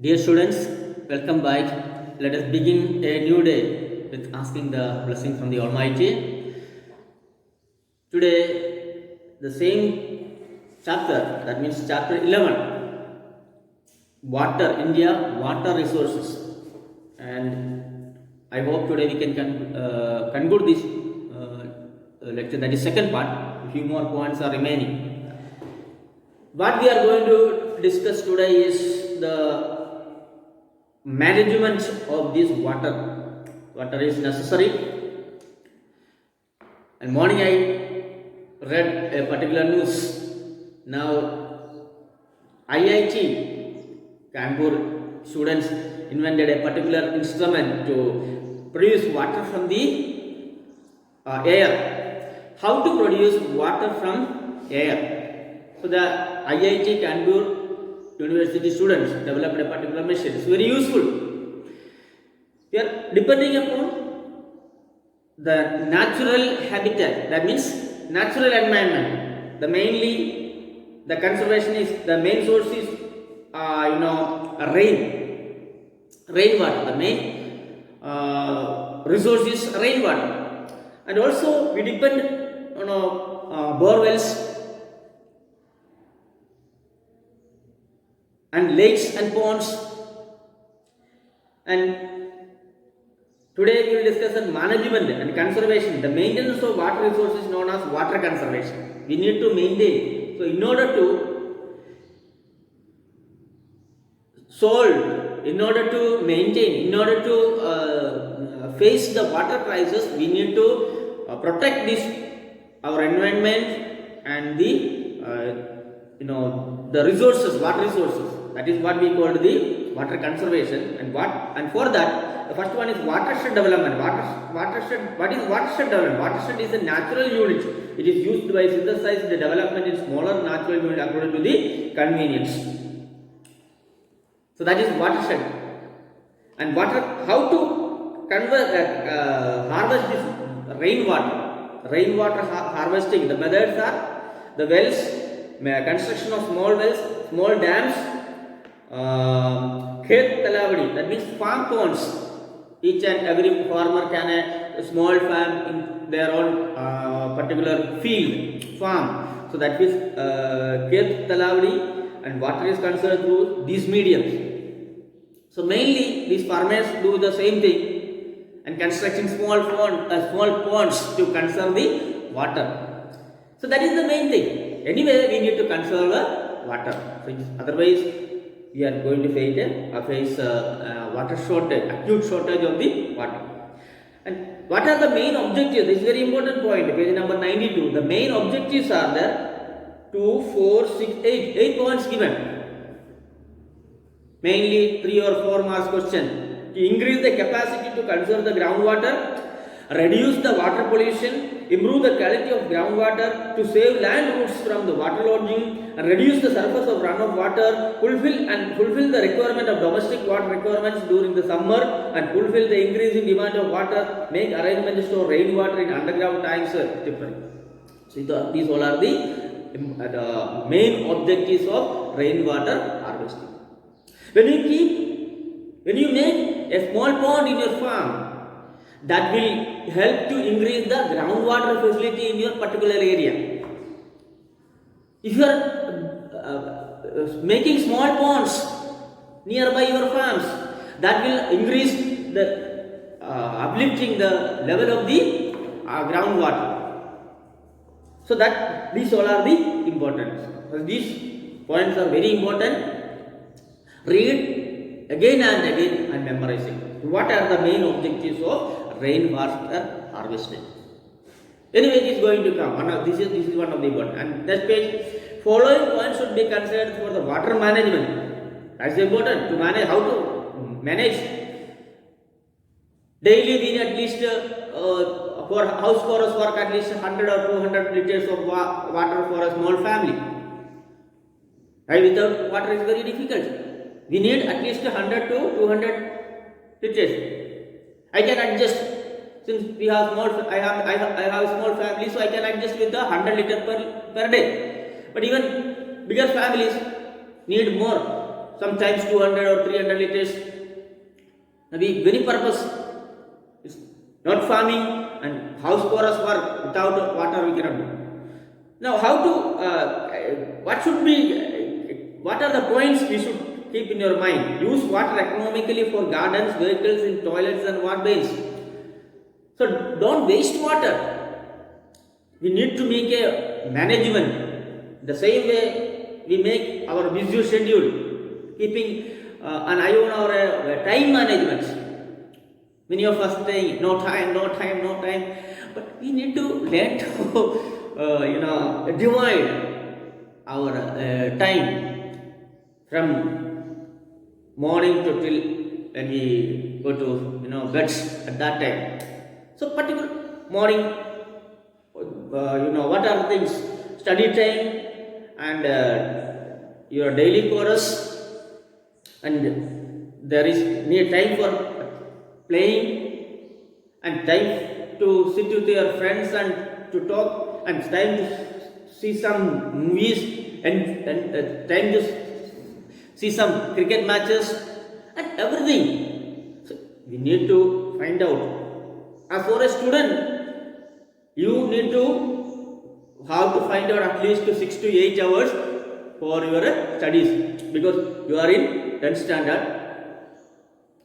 Dear students, welcome back. Let us begin a new day with asking the blessing from the Almighty. Today, the same chapter, that means chapter 11, water, India, water resources. And I hope today we can conclude this lecture, that is second part. A few more points are remaining. What we are going to discuss today is the management of this water. Water is necessary. And morning I read a particular news. Now IIT Kanpur students invented a particular instrument to produce water from the air. How to produce water from air? So the IIT Kanpur University students developed a particular machine. It's very useful. We are depending upon the natural habitat, that means natural environment. The conservation is the main source is rainwater. The main resource is rainwater, and also we depend on bore wells and lakes and ponds. And today we will discuss the management and conservation. The maintenance of water resources is known as water conservation. We need to maintain. So in order to solve, in order to maintain, in order to face the water crisis, we need to protect this our environment and the resources, water resources. That is what we call the water conservation. And for that, the first one is watershed development. What is watershed development? Watershed is a natural unit. It is used by synthesize the development in smaller natural unit according to the convenience. So that is watershed. And how to harvest this rainwater harvesting. The methods are the wells, construction of small wells, small dams, khet talavadi, that means farm ponds. Each and every farmer can a small farm in their own particular field, farm. So that is khet talavadi, and water is conserved through these mediums. So mainly these farmers do the same thing and constructing small ponds to conserve the water. So that is the main thing. Anyway, we need to conserve water. So otherwise, we are going to face water shortage, acute shortage of the water. And what are the main objectives? This is very important point. Page number 92. The main objectives are there 2, 4, 6, 8 points given. Mainly 3 or 4 marks question. To increase the capacity to conserve the groundwater, reduce the water pollution, improve the quality of groundwater, to save land roots from the waterlogging, and reduce the surface of runoff water, fulfill the requirement of domestic water requirements during the summer, and fulfill the increasing demand of water, make arrangements to store rainwater in underground tanks, etc. So these all are the main objectives of rainwater harvesting. When you make a small pond in your farm, that will help to increase the groundwater facility in your particular area. If you are making small ponds nearby your farms, that will increase the uplifting the level of the groundwater. So that these all are the important. So these points are very important. Read again and again and memorizing. What are the main objectives of rainwater harvesting? Anyway, it is going to come. This is one of the important. And next page, following points should be considered for the water management. That's important to manage. How to manage? Daily we need at least for household work at least 100 or 200 liters of water for a small family. Right? Without water is very difficult. We need at least 100 to 200 liters. I can adjust, since we have I have a small family, so I can adjust with the 100 liters per day. But even bigger families need more. sometimes 200 or 300 liters. Maybe any purpose. It's not farming and house chorus work without water we cannot do. Now, how to, what should be, what are the points we should keep in your mind? Use water economically for gardens, vehicles, in toilets and water bays. So, don't waste water. We need to make a management. The same way we make our busy schedule, keeping an eye on our time management. Many of us saying no time, no time, no time. But we need to learn to divide our time from morning to till when we go to beds at that time. So particular morning, what are the things? Study time and your daily chorus, and there is need time for playing and time to sit with your friends and to talk, and time to see some movies and time to see some cricket matches and everything. So we need to find out. As for a student, you need to have to find out at least 6 to 8 hours for your studies, because you are in 10th standard.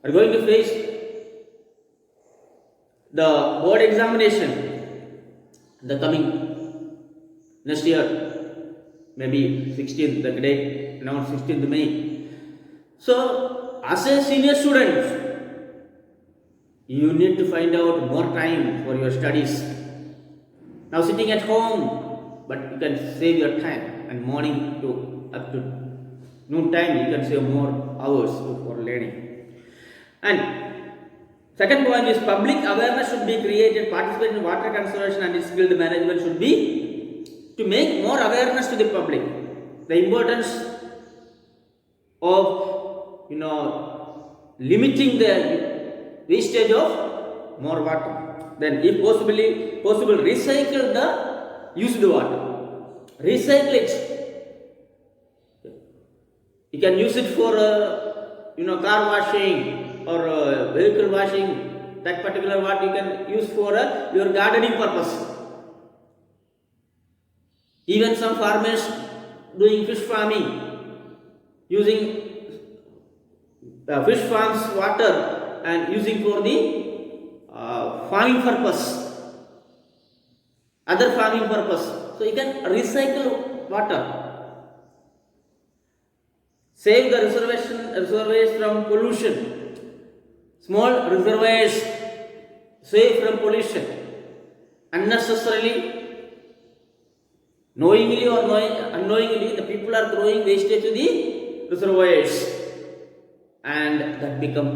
You are going to face the board examination the coming next year, maybe 16th, the date announced 16th May. So, as a senior student, you need to find out more time for your studies. Now sitting at home, but you can save your time, and morning to up to noon time you can save more hours for learning. And second point is public awareness should be created. Participation in water conservation and skilled management should be to make more awareness to the public. The importance of limiting the wastage of more water. Then if possible recycle the used water. Recycle it. You can use it for car washing or vehicle washing. That particular water you can use for your gardening purpose. Even some farmers doing fish farming, using fish farms water and using for the farming purpose, other farming purpose. So you can recycle water. Save the reservoirs from pollution. Small reservoirs save from pollution. Unnecessarily, knowingly or unknowingly, the people are throwing wastage to the reservoirs, and that become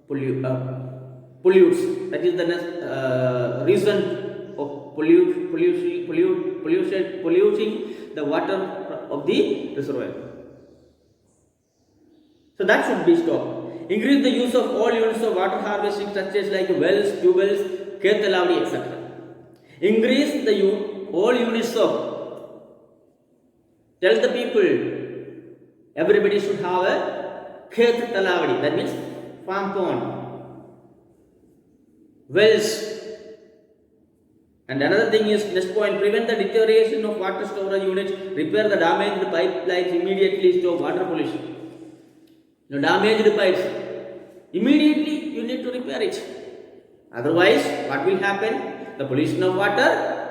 pollutes. That is the reason of polluting the water of the reservoir. So that should be stopped. Increase the use of all units of water harvesting structures like wells, tube wells, khet talavadi, etc. Increase the all units of. Tell the people everybody should have a khet talavadi. That means farm pond, wells. And another thing is, next point, prevent the deterioration of water storage units, repair the damaged pipelines immediately, stop water pollution. Damaged pipes, immediately you need to repair it. Otherwise, what will happen? The pollution of water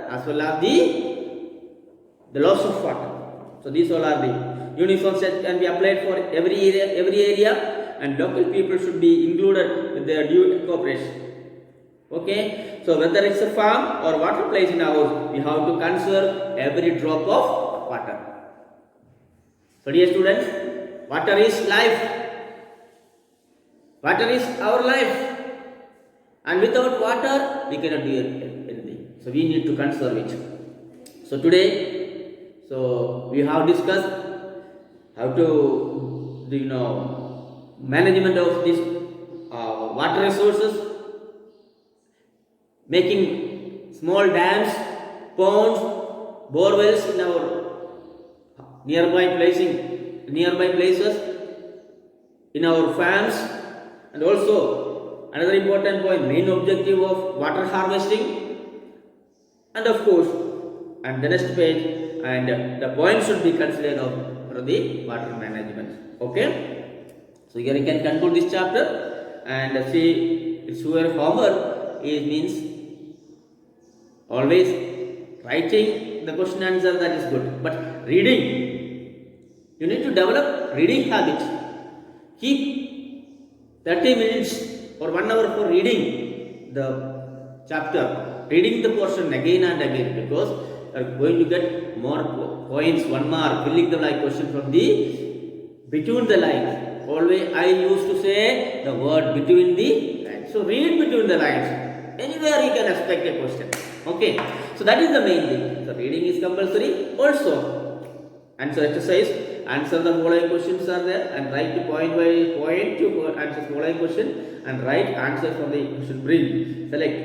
as well as the loss of water. So these all are the uniform sets can be applied for every area, and local people should be included with their due cooperation. Okay, so whether it's a farm or water place in our house, we have to conserve every drop of water. So dear students, water is life. Water is our life. And without water, we cannot do anything. So we need to conserve it. So today, we have discussed how to management of this water resources, making small dams, ponds, borewells in our nearby places, in our farms, and also another important point, main objective of water harvesting, and of course, and the next page, and the points should be considered of for the water management. Okay, so here you can conclude this chapter and see it's your homework. It means always writing the question answer, that is good, but reading, you need to develop reading habit. Keep 30 minutes or 1 hour for reading the chapter, reading the portion again and again, because you are going to get more points, 1 mark, filling the like question from the between the lines. Always I used to say the word between the lines. So read between the lines. Anywhere you can expect a question. Okay. So that is the main thing. So reading is compulsory. Also, answer exercise. Answer the following questions are there and write the point by point to answer the following question and write answer from the question bring. Select.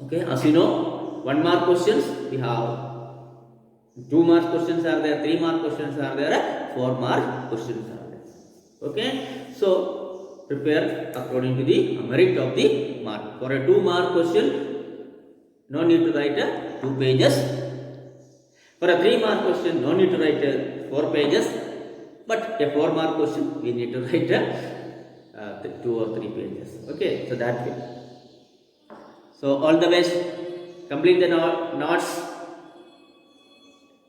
Okay. As you know, 1 mark questions we have. 2 mark questions are there. 3 mark questions are there. 4 mark questions are there. Okay, so prepare according to the merit of the mark. For a 2 mark question, no need to write 2 pages. For a 3 mark question, no need to write 4 pages. But a 4 mark question, we need to write 2 or 3 pages. Okay, so that way. So all the best. Complete the notes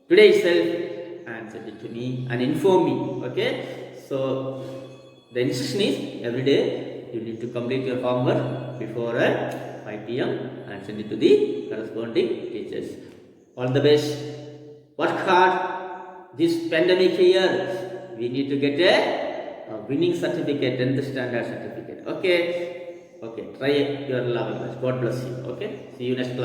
today itself and send it to me and inform me. Okay. So the instruction is every day you need to complete your homework before 5 p.m. and send it to the corresponding teachers. All the best. Work hard. This pandemic year, we need to get a winning certificate, 10th standard certificate. Okay. Okay. Try your level best. God bless you. Okay. See you next class.